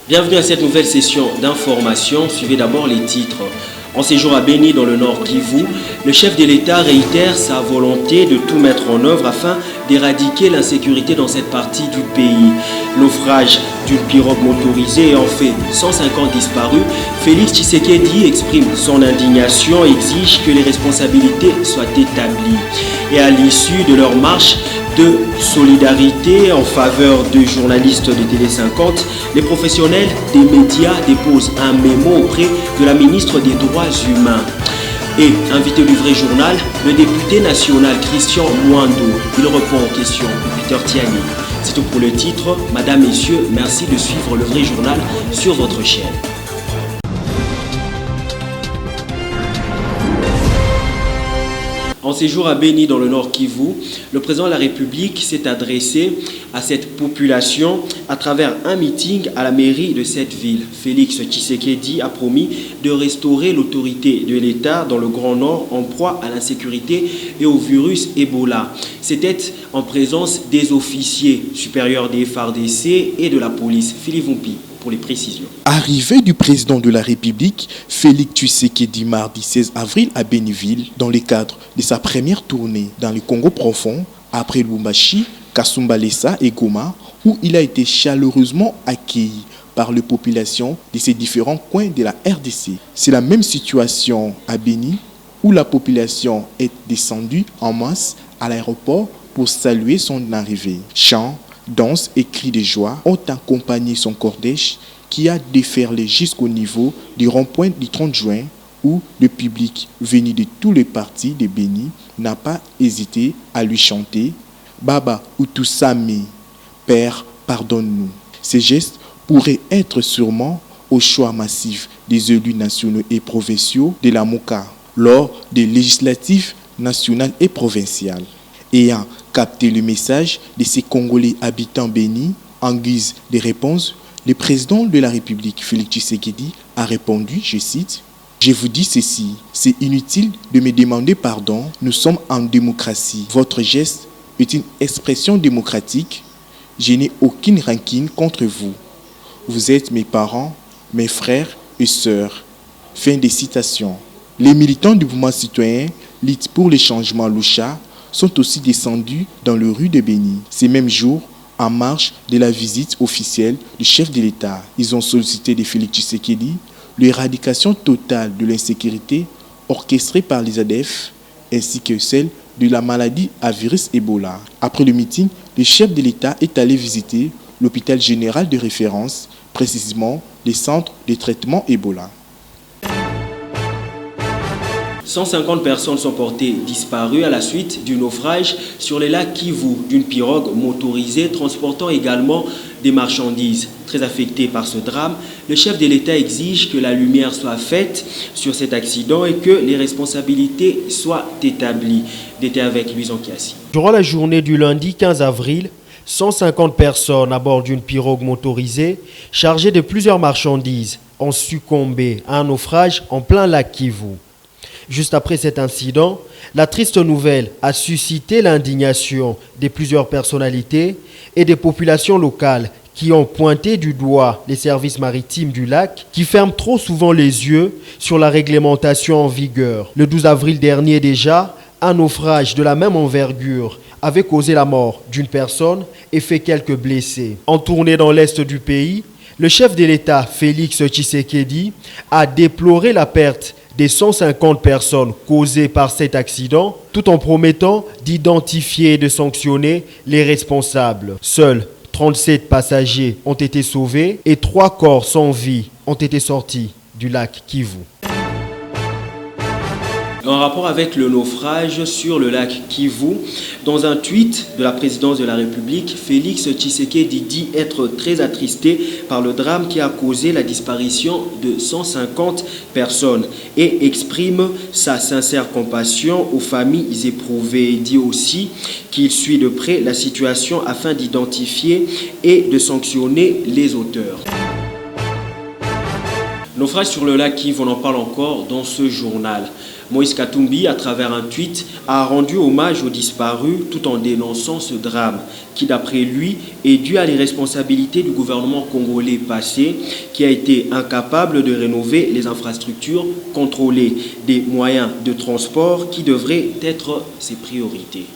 Bienvenue à cette nouvelle session d'information. Suivez d'abord les titres. En séjour à Béni dans le Nord Kivu, le chef de l'État réitère sa volonté de tout mettre en œuvre afin d'éradiquer l'insécurité dans cette partie du pays. Naufrage d'une pirogue motorisée ayant fait 150 disparus, Félix Tshisekedi exprime son indignation et exige que les responsabilités soient établies. Et à l'issue de leur marche de solidarité en faveur de journalistes de Télé 50, les professionnels des médias déposent un mémo auprès de la ministre des Droits humains. Et invité du vrai journal, le député national Christian Mwando. Il répond aux questions de Peter Tiani. C'est tout pour le titre. Madame, Messieurs, merci de suivre le vrai journal sur votre chaîne. En séjour à Béni dans le Nord Kivu, le président de la République s'est adressé à cette population à travers un meeting à la mairie de cette ville. Félix Tshisekedi a promis de restaurer l'autorité de l'État dans le Grand Nord en proie à l'insécurité et au virus Ebola. C'était en présence des officiers supérieurs des FARDC et de la police. Philippe Vumpi pour les précisions. Arrivée du président de la République, Félix Tshisekedi, mardi 16 avril à Béniville, dans le cadre de sa première tournée dans le Congo profond, après Lubumbashi, Kasumbalesa et Goma, où il a été chaleureusement accueilli par les populations de ces différents coins de la RDC. C'est la même situation à Béni, où la population est descendue en masse à l'aéroport pour saluer son arrivée. Chants, danses et cris de joie ont accompagné son cortège qui a déferlé jusqu'au niveau du rond-point du 30 juin où le public venu de tous les partis de Béni n'a pas hésité à lui chanter « Baba Utusame, Père, pardonne-nous ». Ces gestes pourraient être sûrement au choix massif des élus nationaux et provinciaux de la MOCA lors des législatives nationales et provinciales. Ayant capté le message de ces Congolais habitants bénis, en guise de réponse, le président de la République, Félix Tshisekedi, a répondu, je cite, « Je vous dis ceci, c'est inutile de me demander pardon, nous sommes en démocratie. Votre geste est une expression démocratique. Je n'ai aucune rancune contre vous. Vous êtes mes parents, mes frères et sœurs. » Fin de citation. Les militants du mouvement citoyen Lutte pour les changements Lucha sont aussi descendus dans les rues de Béni. Ces mêmes jours, en marge de la visite officielle du chef de l'État, ils ont sollicité de Félix Tshisekedi l'éradication totale de l'insécurité orchestrée par les ADF ainsi que celle de la maladie à virus Ebola. Après le meeting, le chef de l'État est allé visiter l'hôpital général de référence, précisément le centre de traitement Ebola. 150 personnes sont portées disparues à la suite du naufrage sur les lacs Kivu d'une pirogue motorisée transportant également des marchandises. Très affecté par ce drame, le chef de l'État exige que la lumière soit faite sur cet accident et que les responsabilités soient établies. D'été avec Louison Kiassi. Durant la journée du lundi 15 avril, 150 personnes à bord d'une pirogue motorisée chargée de plusieurs marchandises ont succombé à un naufrage en plein lac Kivu. Juste après cet incident, la triste nouvelle a suscité l'indignation de plusieurs personnalités et des populations locales qui ont pointé du doigt les services maritimes du lac qui ferment trop souvent les yeux sur la réglementation en vigueur. Le 12 avril dernier déjà, un naufrage de la même envergure avait causé la mort d'une personne et fait quelques blessés. En tournée dans l'est du pays, le chef de l'État, Félix Tshisekedi, a déploré la perte des 150 personnes causées par cet accident, tout en promettant d'identifier et de sanctionner les responsables. Seuls 37 passagers ont été sauvés et 3 corps sans vie ont été sortis du lac Kivu. En rapport avec le naufrage sur le lac Kivu, dans un tweet de la présidence de la République, Félix Tshisekedi dit être très attristé par le drame qui a causé la disparition de 150 personnes et exprime sa sincère compassion aux familles éprouvées. Il dit aussi qu'il suit de près la situation afin d'identifier et de sanctionner les auteurs. Naufrage sur le lac Kivu, on en parle encore dans ce journal. Moïse Katumbi, à travers un tweet, a rendu hommage aux disparus tout en dénonçant ce drame qui, d'après lui, est dû à l'irresponsabilité du gouvernement congolais passé qui a été incapable de rénover les infrastructures, contrôler des moyens de transport qui devraient être ses priorités.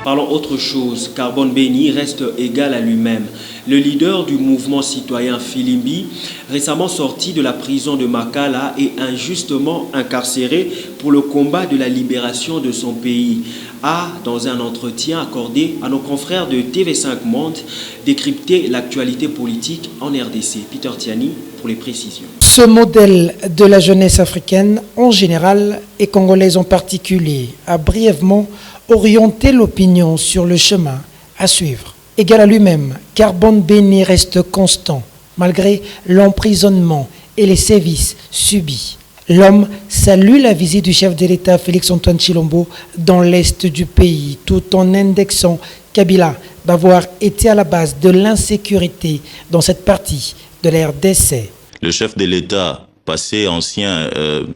Parlons autre chose, Carbone Béni reste égal à lui-même. Le leader du mouvement citoyen Filimbi, récemment sorti de la prison de Makala, est injustement incarcéré pour le combat de la libération de son pays, a, dans un entretien accordé à nos confrères de TV5 Monde, décrypté l'actualité politique en RDC. Peter Tiani pour les précisions. Ce modèle de la jeunesse africaine en général et congolaise en particulier a brièvement orienter l'opinion sur le chemin à suivre. Égal à lui-même, Carbone Béni reste constant, malgré l'emprisonnement et les sévices subis. L'homme salue la visite du chef de l'État Félix-Antoine Tshilombo dans l'est du pays, tout en indexant Kabila d'avoir été à la base de l'insécurité dans cette partie de la RDC. Le chef de l'État passé ancien,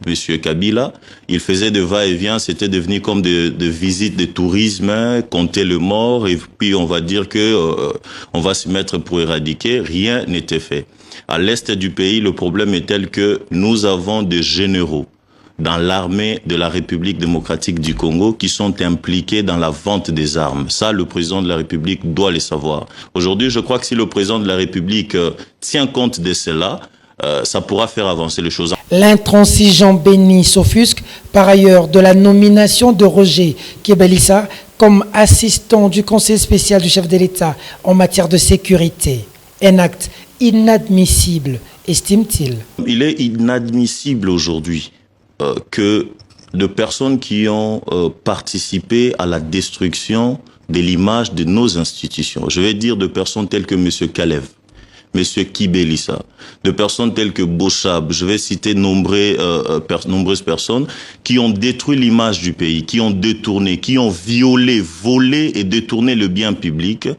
M. Kabila, il faisait de va-et-vient, c'était devenu comme de visites de tourisme, compter le mort, et puis on va dire que on va se mettre pour éradiquer. Rien n'était fait. À l'est du pays, le problème est tel que nous avons des généraux dans l'armée de la République démocratique du Congo qui sont impliqués dans la vente des armes. Ça, le président de la République doit le savoir. Aujourd'hui, je crois que si le président de la République tient compte de cela, ça pourra faire avancer les choses. L'intransigeant Béni s'offusque par ailleurs de la nomination de Roger Kebelissa comme assistant du conseil spécial du chef de l'État en matière de sécurité. Un acte inadmissible, estime-t-il. Il est inadmissible aujourd'hui que de personnes qui ont participé à la destruction de l'image de nos institutions, je vais dire de personnes telles que M. Kalev, M. Kibelissa, de personnes telles que Bochab, je vais citer nombreuses personnes qui ont détruit l'image du pays, qui ont détourné, qui ont violé, volé et détourné le bien public,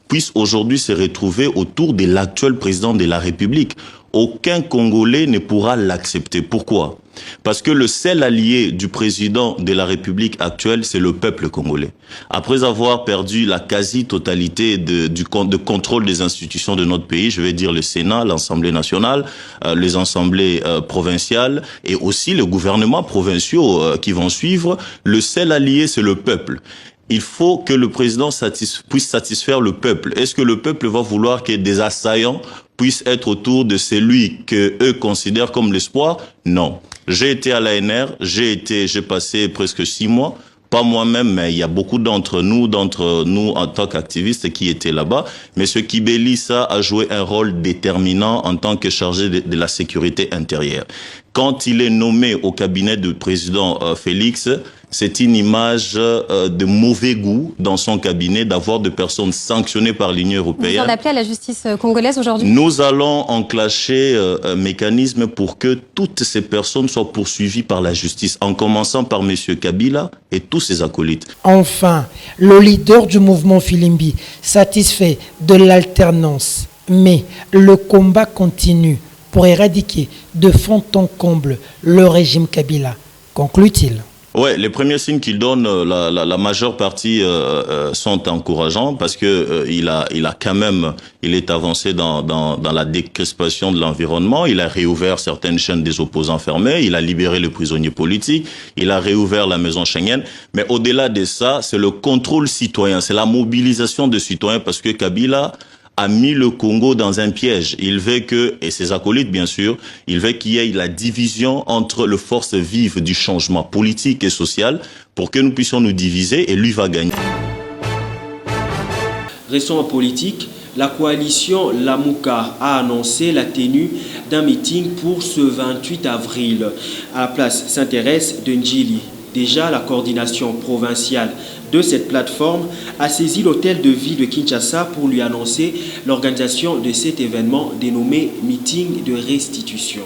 puissent aujourd'hui se retrouver autour de l'actuel président de la République. Aucun Congolais ne pourra l'accepter. Pourquoi ? Parce que le seul allié du président de la République actuelle, c'est le peuple congolais. Après avoir perdu la quasi-totalité de contrôle des institutions de notre pays, je vais dire le Sénat, l'Assemblée nationale, les assemblées provinciales et aussi les gouvernements provinciaux qui vont suivre, le seul allié, c'est le peuple. Il faut que le président puisse satisfaire le peuple. Est-ce que le peuple va vouloir que des assaillants puissent être autour de celui que eux considèrent comme l'espoir? Non. J'ai été à l'ANR, j'ai passé presque 6 mois, pas moi-même, mais il y a beaucoup d'entre nous en tant qu'activistes qui étaient là-bas. Mais ce Kibelissa a joué un rôle déterminant en tant que chargé de la sécurité intérieure. Quand il est nommé au cabinet du président Félix, c'est une image de mauvais goût dans son cabinet d'avoir de personnes sanctionnées par l'Union européenne. Vous en appelez à la justice congolaise aujourd'hui? Nous allons enclencher un mécanisme pour que toutes ces personnes soient poursuivies par la justice, en commençant par M. Kabila et tous ses acolytes. Enfin, le leader du mouvement Filimbi, satisfait de l'alternance, mais le combat continue pour éradiquer de fond en comble le régime Kabila, conclut-il. Ouais, les premiers signes qu'il donne, la majeure partie sont encourageants parce que il est avancé dans la décrispation de l'environnement. Il a réouvert certaines chaînes des opposants fermées. Il a libéré les prisonniers politiques. Il a réouvert la maison Schengen. Mais au-delà de ça, c'est le contrôle citoyen, c'est la mobilisation de citoyens parce que Kabila a mis le Congo dans un piège. Il veut que, et ses acolytes bien sûr, il veut qu'il y ait la division entre les forces vives du changement politique et social pour que nous puissions nous diviser et lui va gagner. Restons en politique. La coalition Lamuka a annoncé la tenue d'un meeting pour ce 28 avril à la place Saint-Thérèse de Ndjili. Déjà, la coordination provinciale de cette plateforme a saisi l'hôtel de ville de Kinshasa pour lui annoncer l'organisation de cet événement dénommé Meeting de restitution.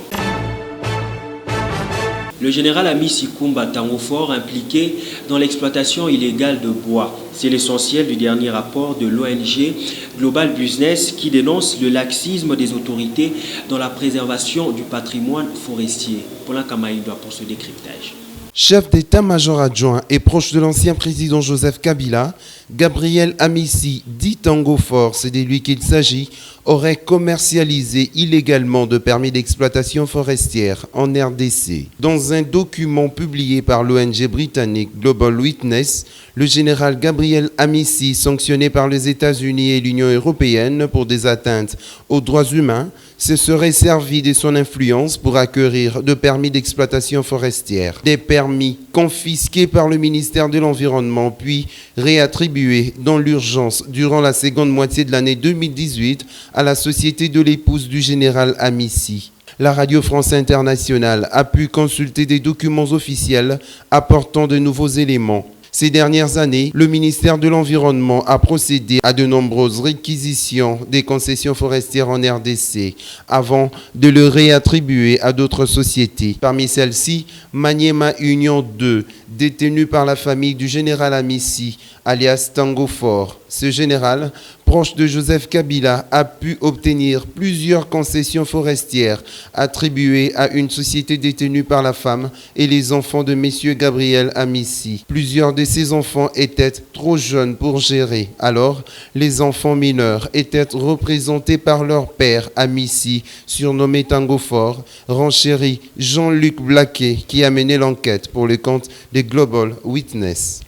Le général Ami Sikumba Tangofort impliqué dans l'exploitation illégale de bois. C'est l'essentiel du dernier rapport de l'ONG Global Business qui dénonce le laxisme des autorités dans la préservation du patrimoine forestier. Paulin Kamaïdoua pour ce décryptage. Chef d'état-major adjoint et proche de l'ancien président Joseph Kabila, Gabriel Amissi, dit Tangofort, c'est de lui qu'il s'agit, aurait commercialisé illégalement de permis d'exploitation forestière en RDC. Dans un document publié par l'ONG britannique Global Witness, le général Gabriel Amissi, sanctionné par les États-Unis et l'Union européenne pour des atteintes aux droits humains, se serait servi de son influence pour acquérir de permis d'exploitation forestière. Des permis confisqués par le ministère de l'Environnement puis réattribués dans l'urgence durant la seconde moitié de l'année 2018 à la société de l'épouse du général Amissi. La Radio France Internationale a pu consulter des documents officiels apportant de nouveaux éléments. Ces dernières années, le ministère de l'Environnement a procédé à de nombreuses réquisitions des concessions forestières en RDC avant de le réattribuer à d'autres sociétés. Parmi celles-ci, Maniema Union 2, détenue par la famille du général Amissi, alias Tangofort. Ce général, proche de Joseph Kabila, a pu obtenir plusieurs concessions forestières attribuées à une société détenue par la femme et les enfants de M. Gabriel Amissi. Plusieurs de ces enfants étaient trop jeunes pour gérer. Alors, les enfants mineurs étaient représentés par leur père Amissi, surnommé Tangofort, renchérit Jean-Luc Blaquet, qui a mené l'enquête pour le compte de Global Witness.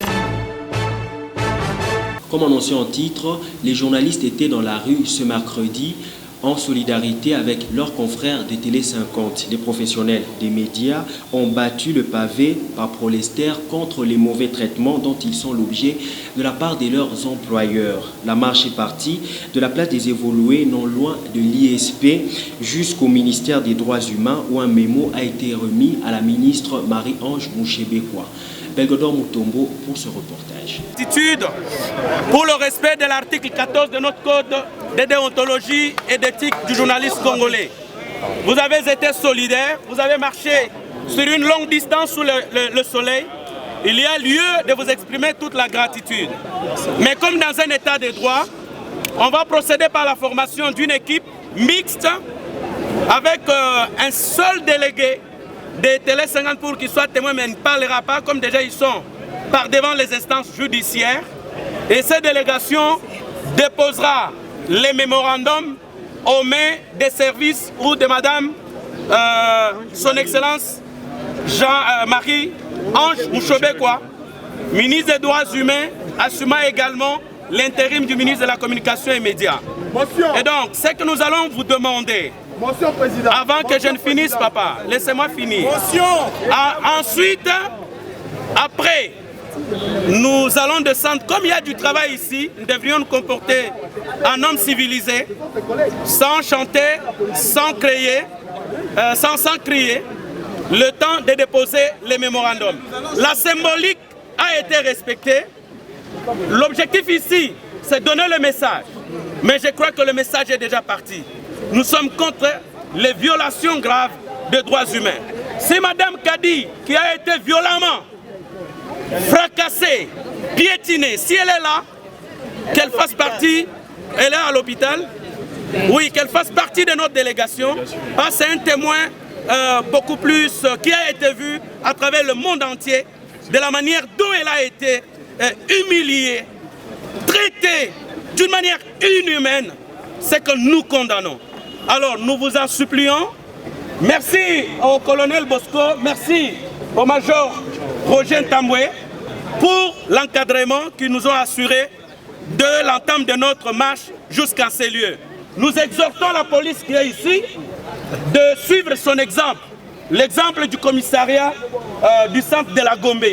Comme annoncé en titre, les journalistes étaient dans la rue ce mercredi en solidarité avec leurs confrères de Télé 50. Les professionnels des médias ont battu le pavé par protester contre les mauvais traitements dont ils sont l'objet de la part de leurs employeurs. La marche est partie de la place des évolués non loin de l'ISP jusqu'au ministère des Droits Humains où un mémo a été remis à la ministre Marie-Ange Mouchébekwa. Belgodor Mutombo pour ce reportage. Attitude pour le respect de l'article 14 de notre code de déontologie et d'éthique du journaliste congolais. Vous avez été solidaires, vous avez marché sur une longue distance sous le soleil. Il y a lieu de vous exprimer toute la gratitude. Mais comme dans un état de droit, on va procéder par la formation d'une équipe mixte avec un seul délégué de Télé 50 pour qu'il soit témoin, mais ne parlera pas, comme déjà ils sont par devant les instances judiciaires. Et cette délégation déposera les mémorandums aux mains des services ou de Madame Son Excellence Marie-Ange Mouchébekwa, ministre des Droits Humains, assumant également l'intérim du ministre de la Communication et Médias. Et donc, ce que nous allons vous demander, avant que je ne finisse, papa, laissez-moi finir. Ensuite, après, nous allons descendre. Comme il y a du travail ici, nous devrions nous comporter en homme civilisé, sans chanter, sans crier, sans crier, le temps de déposer les mémorandums. La symbolique a été respectée. L'objectif ici, c'est donner le message. Mais je crois que le message est déjà parti. Nous sommes contre les violations graves de droits humains. Si Madame Kadi, qui a été violemment fracassée, piétinée, si elle est là, qu'elle fasse partie, elle est à l'hôpital, oui, qu'elle fasse partie de notre délégation, parce que c'est un témoin beaucoup plus qui a été vu à travers le monde entier, de la manière dont elle a été humiliée, traitée d'une manière inhumaine, c'est que nous condamnons. Alors nous vous en supplions. Merci au colonel Bosco, merci au major Roger Ntambwe pour l'encadrement qu'ils nous ont assuré de l'entame de notre marche jusqu'à ces lieux. Nous exhortons la police qui est ici de suivre son exemple, l'exemple du commissariat du centre de la Gombe.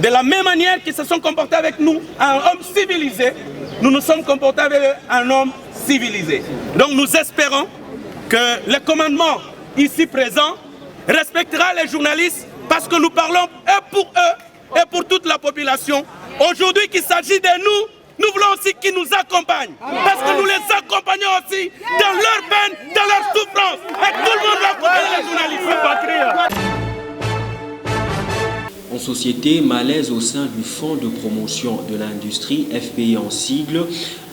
De la même manière qu'ils se sont comportés avec nous, un homme civilisé, nous nous sommes comportés avec un homme civilisé. Donc nous espérons que le commandement ici présent respectera les journalistes parce que nous parlons et pour eux et pour toute la population. Aujourd'hui qu'il s'agit de nous, nous voulons aussi qu'ils nous accompagnent. Parce que nous les accompagnons aussi dans leur peine, dans leur souffrance. Et tout le monde doit accompagner les journalistes. En société, malaise au sein du Fonds de promotion de l'industrie, FPI en sigle.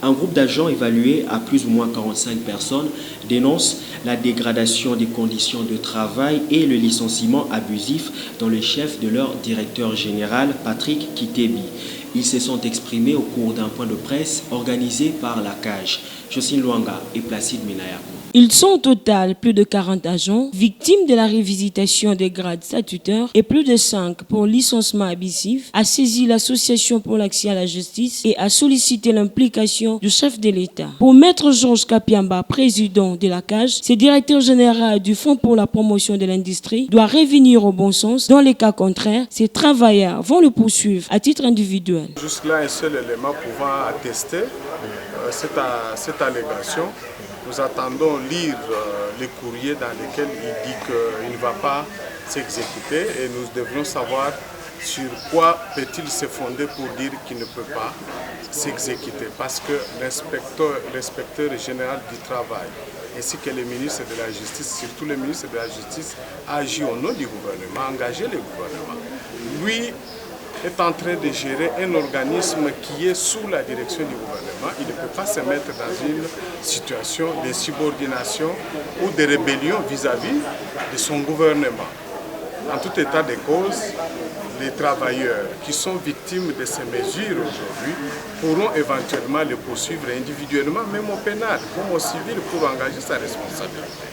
Un groupe d'agents évalué à plus ou moins 45 personnes dénonce la dégradation des conditions de travail et le licenciement abusif dans le chef de leur directeur général, Patrick Kitebi. Ils se sont exprimés au cours d'un point de presse organisé par la CAGE. Jocelyne Luanga et Placide Minayako. Ils sont au total plus de 40 agents victimes de la révisitation des grades statutaires et plus de 5 pour licenciement abusif, a saisi l'Association pour l'accès à la justice et a sollicité l'implication du chef de l'État. Pour Maître Georges Kapiamba, président de la CAGE, ce directeur général du Fonds pour la promotion de l'industrie doit revenir au bon sens. Dans les cas contraires, ces travailleurs vont le poursuivre à titre individuel. Jusque-là, un seul élément pouvant attester cette allégation. Nous attendons lire les courriers dans lesquels il dit qu'il ne va pas s'exécuter et nous devrions savoir sur quoi peut-il se fonder pour dire qu'il ne peut pas s'exécuter. Parce que l'inspecteur général du travail ainsi que le ministre de la Justice, surtout le ministre de la Justice, agit au nom du gouvernement, engagé le gouvernement. Lui est en train de gérer un organisme qui est sous la direction du gouvernement. Il ne peut pas se mettre dans une situation de subordination ou de rébellion vis-à-vis de son gouvernement. En tout état de cause, les travailleurs qui sont victimes de ces mesures aujourd'hui pourront éventuellement les poursuivre individuellement, même au pénal, comme au civil, pour engager sa responsabilité.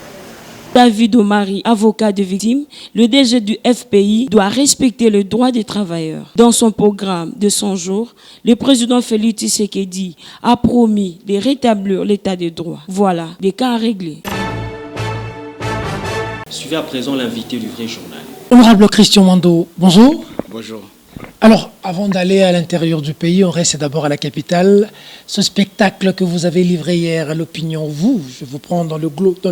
David Omari, avocat de victimes, le DG du FPI doit respecter le droit des travailleurs. Dans son programme de 100 jours, le président Félix Tshisekedi a promis de rétablir l'état de droit. Voilà, des cas à régler. Suivez à présent l'invité du vrai journal. Honorable Christian Mando, bonjour. Bonjour. Alors, avant d'aller à l'intérieur du pays, on reste d'abord à la capitale. Ce spectacle que vous avez livré hier à l'opinion, je vous prends dans le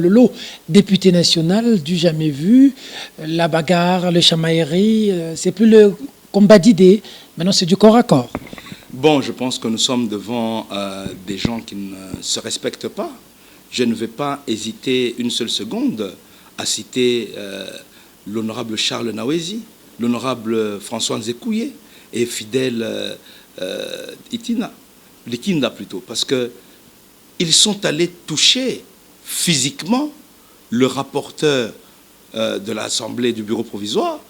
lot député national du jamais vu, la bagarre, le chamaillerie, c'est plus le combat d'idées, maintenant c'est du corps à corps. Bon, je pense que nous sommes devant des gens qui ne se respectent pas. Je ne vais pas hésiter une seule seconde à citer l'honorable Charles Nawezi, l'honorable François Nzekouye et fidèle Likinda plutôt, parce qu'ils sont allés toucher physiquement le rapporteur de l'Assemblée du bureau provisoire,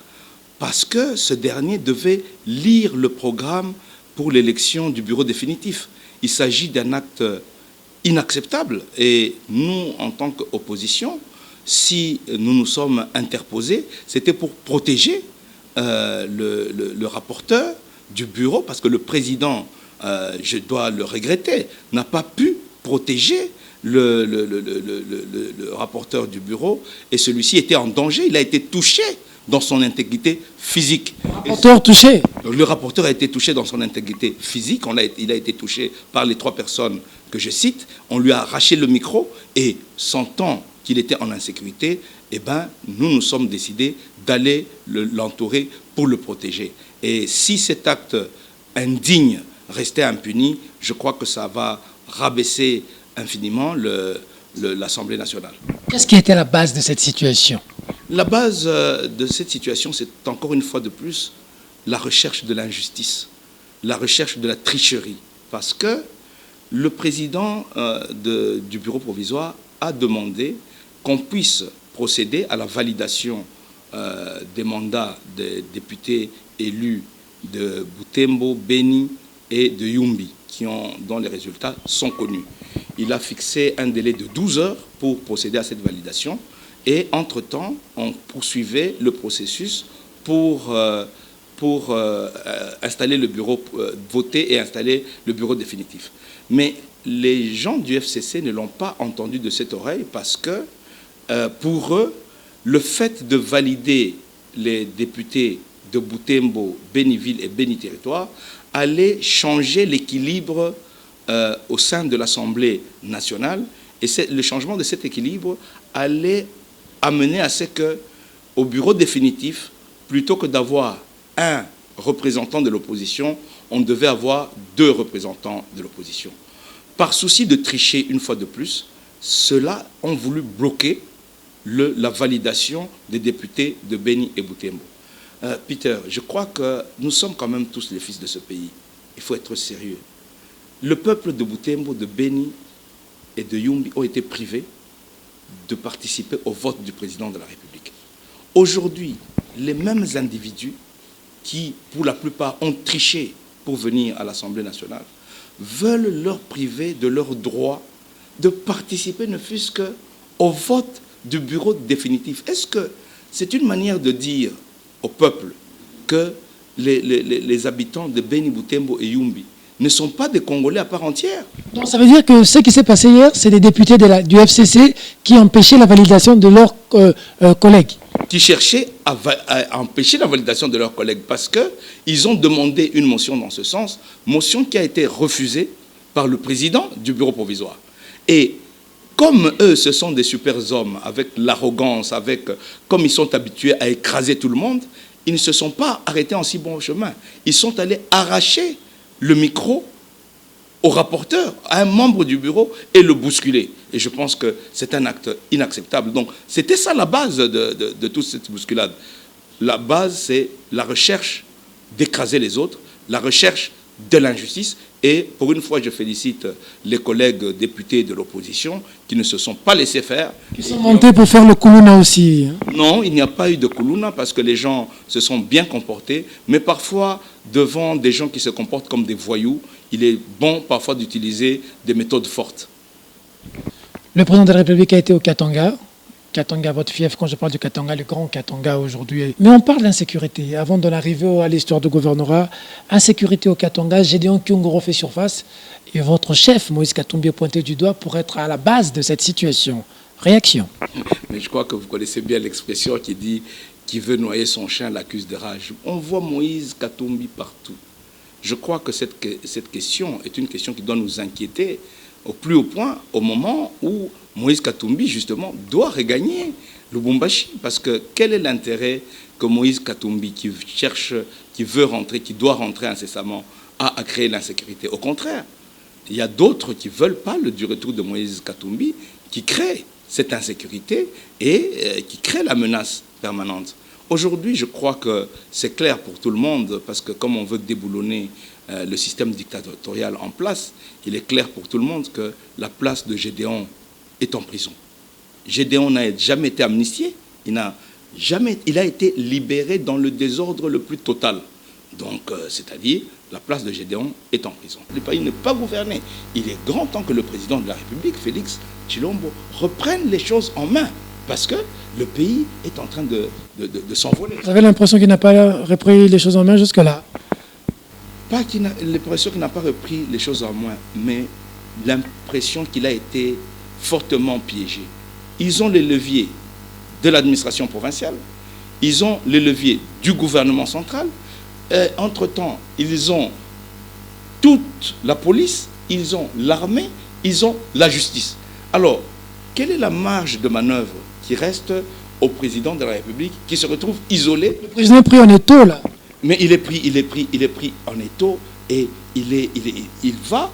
parce que ce dernier devait lire le programme pour l'élection du bureau définitif. Il s'agit d'un acte inacceptable et nous, en tant qu'opposition, si nous nous sommes interposés, c'était pour protéger le rapporteur du bureau, parce que le président, je dois le regretter, n'a pas pu protéger le rapporteur du bureau, et celui-ci était en danger, il a été touché dans son intégrité physique. Le rapporteur a été touché dans son intégrité physique, il a été touché par les 3 personnes que je cite, on lui a arraché le micro, et sentant qu'il était en insécurité, eh ben, nous sommes décidés d'aller l'entourer pour le protéger. Et si cet acte indigne restait impuni, je crois que ça va rabaisser infiniment l'Assemblée nationale. Qu'est-ce qui était la base de cette situation? La base de cette situation, c'est encore une fois de plus la recherche de l'injustice, la recherche de la tricherie. Parce que le président du bureau provisoire a demandé qu'on puisse procéder à la validation des mandats des députés élus de Butembo, Beni et de Yumbi, dont les résultats sont connus. Il a fixé un délai de 12 heures pour procéder à cette validation et entre-temps, on poursuivait le processus pour installer le bureau, voter et installer le bureau définitif. Mais les gens du FCC ne l'ont pas entendu de cette oreille parce que pour eux, le fait de valider les députés de Butembo, Béniville et Béni Territoire allait changer l'équilibre au sein de l'Assemblée nationale. Et le changement de cet équilibre allait amener à ce qu'au bureau définitif, plutôt que d'avoir un représentant de l'opposition, on devait avoir 2 représentants de l'opposition. Par souci de tricher une fois de plus, ceux-là ont voulu bloquer la validation des députés de Béni et Butembo. Peter, je crois que nous sommes quand même tous les fils de ce pays. Il faut être sérieux. Le peuple de Butembo, de Beni et de Yumbi ont été privés de participer au vote du président de la République. Aujourd'hui, les mêmes individus qui, pour la plupart, ont triché pour venir à l'Assemblée nationale, veulent leur priver de leur droit de participer, ne fût-ce qu'au vote du bureau définitif. Est-ce que c'est une manière de dire au peuple que les habitants de Beni, Butembo et Yumbi ne sont pas des Congolais à part entière? Donc ça veut dire que ce qui s'est passé hier, c'est des députés du FCC qui empêchaient la validation de leurs collègues. Qui cherchaient à empêcher la validation de leurs collègues parce qu'ils ont demandé une motion dans ce sens, motion qui a été refusée par le président du bureau provisoire. Et comme eux, ce sont des super hommes, avec l'arrogance, comme ils sont habitués à écraser tout le monde, ils ne se sont pas arrêtés en si bon chemin. Ils sont allés arracher le micro au rapporteur, à un membre du bureau, et le bousculer. Et je pense que c'est un acte inacceptable. Donc, c'était ça la base de toute cette bousculade. La base, c'est la recherche d'écraser les autres, la recherche de l'injustice. Et pour une fois, je félicite les collègues députés de l'opposition qui ne se sont pas laissés faire. Qui sont montés pour faire le Koulouna aussi. Non, il n'y a pas eu de Koulouna parce que les gens se sont bien comportés. Mais parfois, devant des gens qui se comportent comme des voyous, il est bon parfois d'utiliser des méthodes fortes. Le président de la République a été au Katanga. Katanga, votre fief, quand je parle du Katanga, le grand Katanga aujourd'hui. Mais on parle d'insécurité. Avant d'en arriver à l'histoire du gouvernorat, insécurité au Katanga, Gédéon Kyungoro fait surface et votre chef, Moïse Katumbi, est pointé du doigt pour être à la base de cette situation. Réaction? Mais je crois que vous connaissez bien l'expression qui dit « qui veut noyer son chien l'accuse de rage ». On voit Moïse Katumbi partout. Je crois que cette question est une question qui doit nous inquiéter au plus haut point au moment où Moïse Katumbi, justement, doit regagner Lubumbashi. Parce que quel est l'intérêt que Moïse Katumbi, qui veut rentrer, qui doit rentrer incessamment, a à créer l'insécurité? Au contraire, il y a d'autres qui ne veulent pas du retour de Moïse Katumbi, qui créent cette insécurité et qui créent la menace permanente. Aujourd'hui, je crois que c'est clair pour tout le monde, parce que comme on veut déboulonner le système dictatorial en place, il est clair pour tout le monde que la place de Gédéon est en prison. Gédéon n'a jamais été amnistié, il a été libéré dans le désordre le plus total. Donc, c'est-à-dire, la place de Gédéon est en prison. Le pays n'est pas gouverné. Il est grand temps que le président de la République, Félix Tshilombo, reprenne les choses en main, parce que le pays est en train de s'envoler. Vous avez l'impression qu'il n'a pas repris les choses en main jusque-là? Pas l'impression qu'il n'a pas repris les choses en main, mais l'impression qu'il a été fortement piégé. Ils ont les leviers de l'administration provinciale, ils ont les leviers du gouvernement central. Entre-temps, ils ont toute la police, ils ont l'armée, ils ont la justice. Alors, quelle est la marge de manœuvre qui reste au président de la République qui se retrouve isolé? Le président est pris en étau, là. Mais il est pris en étau et il va,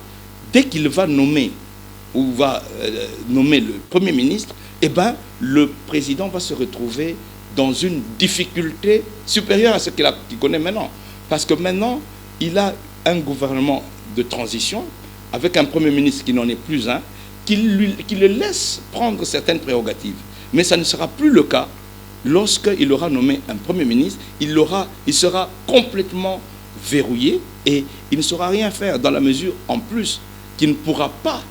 dès qu'il va nommer ou va nommer le Premier ministre, eh ben, le président va se retrouver dans une difficulté supérieure à ce qu'il connaît maintenant. Parce que maintenant, il a un gouvernement de transition avec un Premier ministre qui n'en est plus un, qui le laisse prendre certaines prérogatives. Mais ça ne sera plus le cas lorsqu'il aura nommé un Premier ministre. Il sera complètement verrouillé et il ne saura rien faire dans la mesure, en plus, qu'il ne pourra pas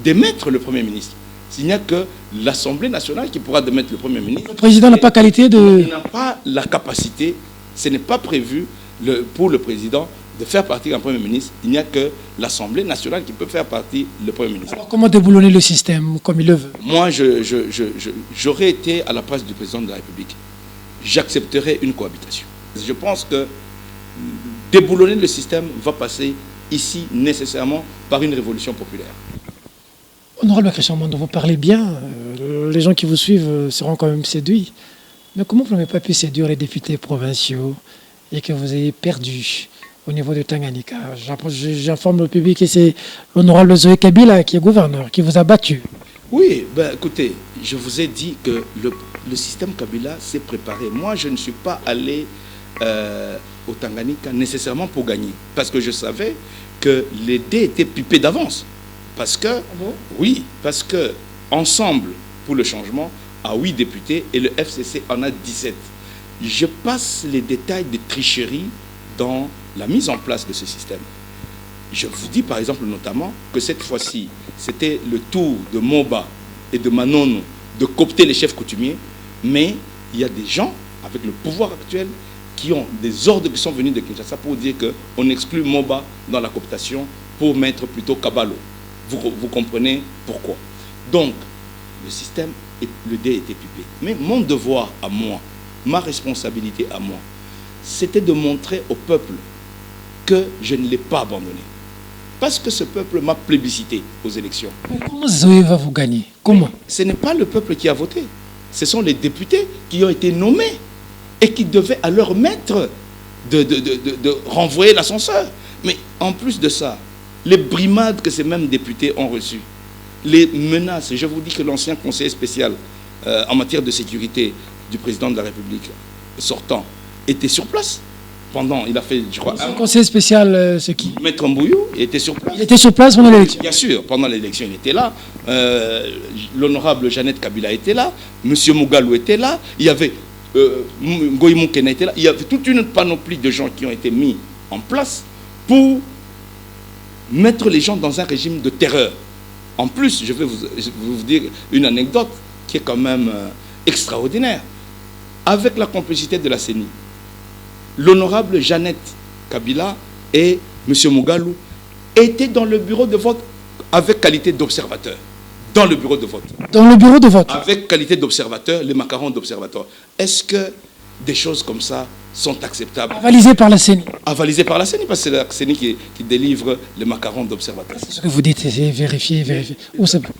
démettre le Premier ministre. Il n'y a que l'Assemblée nationale qui pourra démettre le Premier ministre. Le président n'a pas qualité de... Il n'a pas la capacité, ce n'est pas prévu pour le président de faire partie d'un Premier ministre. Il n'y a que l'Assemblée nationale qui peut faire partie du Premier ministre. Alors comment déboulonner le système comme il le veut? Moi, j'aurais été à la place du président de la République. J'accepterais une cohabitation. Je pense que déboulonner le système va passer ici nécessairement par une révolution populaire. Honorable Christian Mondo, vous parlez bien, les gens qui vous suivent seront quand même séduits. Mais comment vous n'avez pas pu séduire les députés provinciaux et que vous ayez perdu au niveau de Tanganyika? J'informe le public que c'est l'honorable Zoé Kabila qui est gouverneur, qui vous a battu. Oui, ben, écoutez, je vous ai dit que le système Kabila s'est préparé. Moi, je ne suis pas allé au Tanganyika nécessairement pour gagner. Parce que je savais que les dés étaient pipés d'avance. Parce que, oui, parce que Ensemble pour le changement a 8 députés et le FCC en a 17. Je passe les détails des tricheries dans la mise en place de ce système. Je vous dis par exemple notamment que cette fois-ci, c'était le tour de Moba et de Manono de coopter les chefs coutumiers, mais il y a des gens avec le pouvoir actuel qui ont des ordres qui sont venus de Kinshasa pour dire qu'on exclut Moba dans la cooptation pour mettre plutôt Kabalo. Vous comprenez pourquoi. Donc, le système, le dé était pipé. Mais mon devoir à moi, ma responsabilité à moi, c'était de montrer au peuple que je ne l'ai pas abandonné. Parce que ce peuple m'a plébiscité aux élections. Comment Zoé va vous gagner? Comment? Ce n'est pas le peuple qui a voté. Ce sont les députés qui ont été nommés et qui devaient à leur maître de renvoyer l'ascenseur. Mais en plus de ça, les brimades que ces mêmes députés ont reçues, les menaces, je vous dis que l'ancien conseiller spécial en matière de sécurité du président de la République sortant était sur place. Pendant, il a fait, je crois... Le conseiller spécial, c'est qui? Maître Mbouyou, il était sur place. Il était sur place pendant l'élection? Bien sûr, pendant l'élection, il était là. L'honorable Jeannette Kabila était là. Monsieur Mugalu était là. Il y avait Ngoï Moukena était là. Il y avait toute une panoplie de gens qui ont été mis en place pour mettre les gens dans un régime de terreur. En plus, je vais vous dire une anecdote qui est quand même extraordinaire. Avec la complicité de la CENI, l'honorable Jeannette Kabila et M. Mugalu étaient dans le bureau de vote avec qualité d'observateur. Dans le bureau de vote. Dans le bureau de vote. Avec qualité d'observateur, les macarons d'observateur. Est-ce que des choses comme ça sont acceptables? Avalisées par la CENI. Avalisées par la CENI, parce que c'est la CENI qui délivre les macarons d'observateur. Ce que vous dites, c'est vérifier.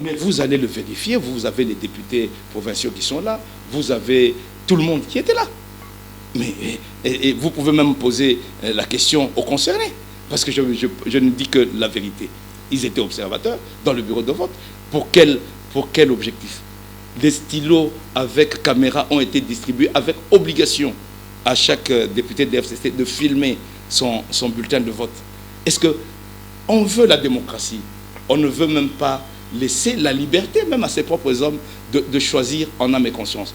Mais vous allez le vérifier, vous avez les députés provinciaux qui sont là, vous avez tout le monde qui était là. Mais, et vous pouvez même poser la question aux concernés, parce que je ne dis que la vérité. Ils étaient observateurs dans le bureau de vote. Pour quel objectif? Des stylos avec caméra ont été distribués avec obligation à chaque député de FCC de filmer son bulletin de vote. Est-ce qu'on veut la démocratie? On ne veut même pas laisser la liberté, même à ses propres hommes, de choisir en âme et conscience.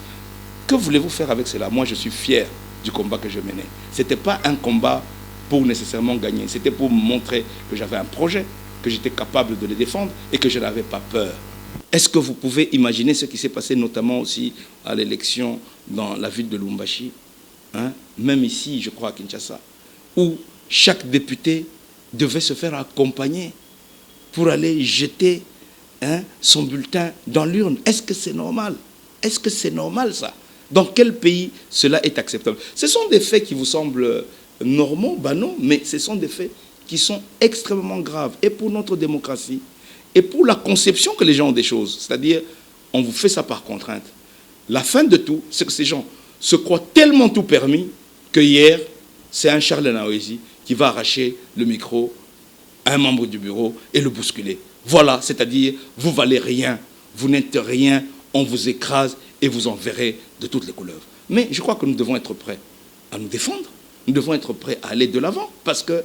Que voulez-vous faire avec cela? Moi, je suis fier du combat que je menais. Ce n'était pas un combat pour nécessairement gagner. C'était pour montrer que j'avais un projet, que j'étais capable de le défendre et que je n'avais pas peur. Est-ce que vous pouvez imaginer ce qui s'est passé notamment aussi à l'élection dans la ville de Lubumbashi, hein? Même ici, je crois à Kinshasa, où chaque député devait se faire accompagner pour aller jeter son bulletin dans l'urne? Est-ce que c'est normal? Est-ce que c'est normal ça? Dans quel pays cela est acceptable? Ce sont des faits qui vous semblent normaux, banaux, mais ce sont des faits qui sont extrêmement graves, et pour notre démocratie, et pour la conception que les gens ont des choses. C'est-à-dire, on vous fait ça par contrainte. La fin de tout, c'est que ces gens se croient tellement tout permis que hier, c'est un Charles Naouézi qui va arracher le micro à un membre du bureau et le bousculer. Voilà, c'est-à-dire, vous valez rien, vous n'êtes rien, on vous écrase et vous en verrez de toutes les couleurs. Mais je crois que nous devons être prêts à nous défendre, nous devons être prêts à aller de l'avant, parce que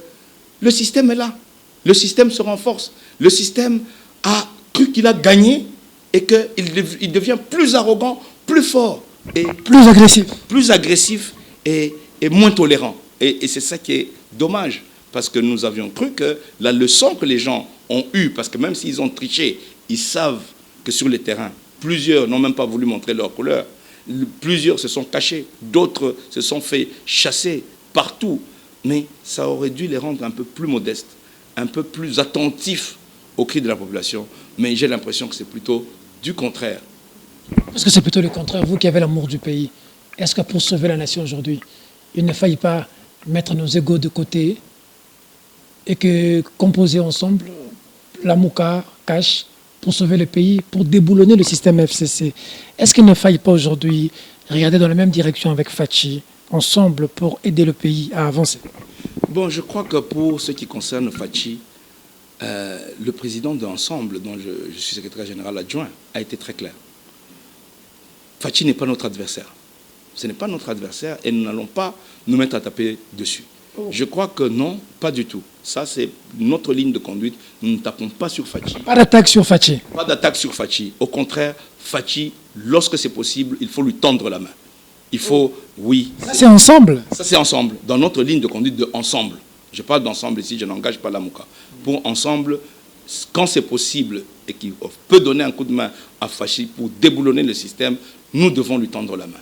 le système est là, le système se renforce, le système a cru qu'il a gagné et qu'il devient plus arrogant, plus fort, et plus agressif et moins tolérant. Et c'est ça qui est dommage, parce que nous avions cru que la leçon que les gens ont eue, parce que même s'ils ont triché, ils savent que sur le terrain, plusieurs n'ont même pas voulu montrer leur couleur, plusieurs se sont cachés, d'autres se sont fait chasser partout, mais ça aurait dû les rendre un peu plus modestes, un peu plus attentifs aux cris de la population. Mais j'ai l'impression que c'est plutôt du contraire. Est-ce que c'est plutôt le contraire, vous qui avez l'amour du pays? Est-ce que pour sauver la nation aujourd'hui, il ne faille pas mettre nos égos de côté et que composer ensemble la Mouka, Cash, pour sauver le pays, pour déboulonner le système FCC? Est-ce qu'il ne faille pas aujourd'hui regarder dans la même direction avec Fachi, ensemble, pour aider le pays à avancer? Bon, je crois que pour ce qui concerne Fachi, le président d'Ensemble, dont je suis secrétaire général adjoint, a été très clair. Fachi n'est pas notre adversaire. Ce n'est pas notre adversaire et nous n'allons pas nous mettre à taper dessus. Je crois que non, pas du tout. Ça, c'est notre ligne de conduite. Nous ne tapons pas sur Fachi. Pas d'attaque sur Fachi. Pas d'attaque sur Fachi. Au contraire, Fachi, lorsque c'est possible, il faut lui tendre la main. Il faut, oui. Ça, c'est ensemble. Ça, c'est ensemble. Dans notre ligne de conduite de ensemble. Je parle d'ensemble ici, je n'engage pas la Mouka. Pour ensemble, quand c'est possible et qu'il peut donner un coup de main à Fachi pour déboulonner le système, nous devons lui tendre la main.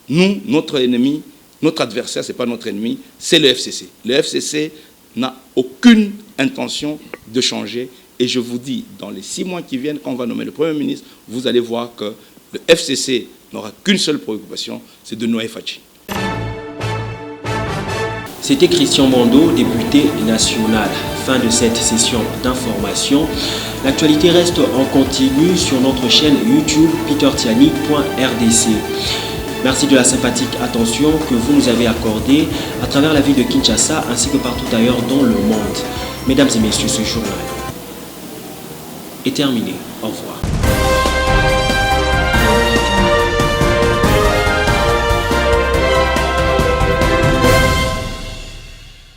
Nous, notre ennemi, notre adversaire, ce n'est pas notre ennemi, c'est le FCC. Le FCC n'a aucune intention de changer. Et je vous dis, dans les 6 mois qui viennent, quand on va nommer le Premier ministre, vous allez voir que le FCC n'aura qu'une seule préoccupation, c'est de noyer Fachi. C'était Christian Mando, député national. Fin de cette session d'information. L'actualité reste en continu sur notre chaîne YouTube petertiani.rdc. Merci de la sympathique attention que vous nous avez accordée à travers la ville de Kinshasa ainsi que partout ailleurs dans le monde. Mesdames et messieurs, ce journal est terminé. Au revoir.